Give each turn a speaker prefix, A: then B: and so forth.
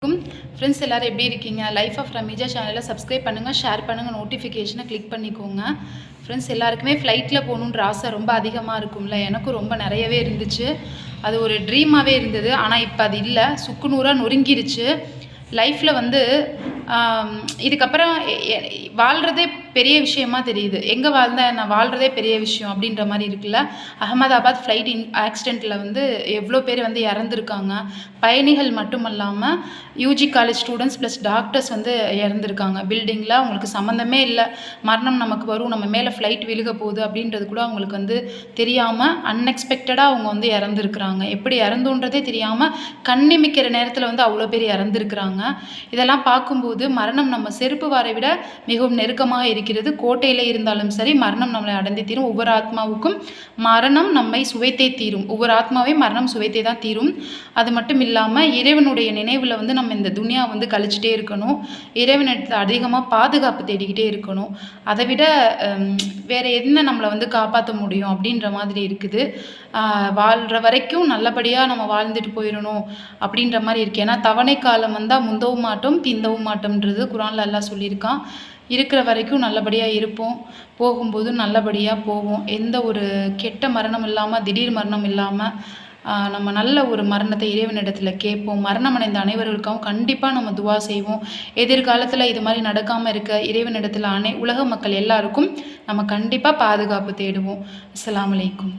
A: Friends எல்லாரும் எப்படி இருக்கீங்க? லைஃப் ஆஃப் ரமீஜா சேனலை சப்ஸ்கிரைப் பண்ணுங்கள், ஷேர் பண்ணுங்கள், நோட்டிஃபிகேஷனை கிளிக் பண்ணிக்கோங்க. ஃப்ரெண்ட்ஸ் எல்லாருக்குமே ஃப்ளைட்டில் போகணுன்ற ஆசை ரொம்ப அதிகமாக இருக்கும்ல. எனக்கும் ரொம்ப நிறையவே இருந்துச்சு. அது ஒரு ட்ரீமாகவே இருந்தது. ஆனால் இப்போ அது இல்லை, சுக்குநூறாக நொறுங்கிருச்சு. லைஃப்பில் வந்து இதுக்கப்புறம் வாழ்கிறதே பெரிய விஷயமா தெரியுது. எங்கே வாழ்ந்தேன், நான் வாழ்கிறதே பெரிய விஷயம் அப்படின்ற மாதிரி இருக்குல்ல. அகமதாபாத் ஃப்ளைட் ஆக்சிடெண்ட்டில் வந்து எவ்வளோ பேர் வந்து இறந்துருக்காங்க. பயணிகள் மட்டும் இல்லாமல் UG college students plus doctors வந்து இறந்துருக்காங்க. பில்டிங்கில் அவங்களுக்கு சம்மந்தமே இல்லை, மரணம் நமக்கு வரும், நம்ம மேலே ஃப்ளைட் விழுக போகுது அப்படின்றது கூட அவங்களுக்கு வந்து தெரியாமல் அன்எக்ஸ்பெக்டடாக அவங்க வந்து இறந்துருக்குறாங்க. எப்படி இறந்துன்றதே தெரியாமல் கண்ணிமிக்கிற நேரத்தில் வந்து அவ்வளோ பேர் இறந்துருக்குறாங்க. இதெல்லாம் பார்க்கும்போது மரணம் நம்ம செருப்பு வாரை விட மிகவும் நெருக்கமாக இருக்கிறது. கோட்டையில் இருந்தாலும் சரி, மரணம் நம்மளை அடைந்தே தீரும். ஒவ்வொரு ஆத்மாவுக்கும் மரணம் நம்மை சுவைத்தே தீரும். ஒவ்வொரு ஆத்மாவையும் மரணம் சுவைத்தே தான் தீரும். அது மட்டும் இல்லாமல் இறைவனுடைய நினைவில் வந்து நம்ம இந்த துனியா வந்து கழிச்சிட்டே இருக்கணும். இறைவனிடத்தை அதிகமாக பாதுகாப்பு தேடிக்கிட்டே இருக்கணும். அதை விட வேறு என்ன நம்மளை வந்து காப்பாற்ற முடியும் அப்படின்ற மாதிரி இருக்குது. வாழ்கிற வரைக்கும் நல்லபடியாக நம்ம வாழ்ந்துட்டு போயிடணும் அப்படின்ற மாதிரி இருக்குது. ஏன்னா தவணை காலம் வந்தால் முந்தவும் மாட்டோம், திந்தவும் மாட்டோம்ன்றது குரானில் எல்லாம் சொல்லியிருக்கான். இருக்கிற வரைக்கும் நல்லபடியாக இருப்போம், போகும்போதும் நல்லபடியாக போவோம். எந்த ஒரு கெட்ட மரணம் இல்லாமல், திடீர் மரணம் இல்லாமல் நம்ம நல்ல ஒரு மரணத்தை இறைவனிடத்தில் கேட்போம். மரணம் அடைந்த அனைவர்களுக்காகவும் கண்டிப்பாக நம்ம துவா செய்வோம். எதிர்காலத்தில் இது மாதிரி நடக்காமல் இருக்க இறைவனிடத்தில் உலக மக்கள் எல்லாருக்கும் நம்ம கண்டிப்பாக பாதுகாப்பு தேடுவோம். அஸ்ஸலாமு அலைக்கும்.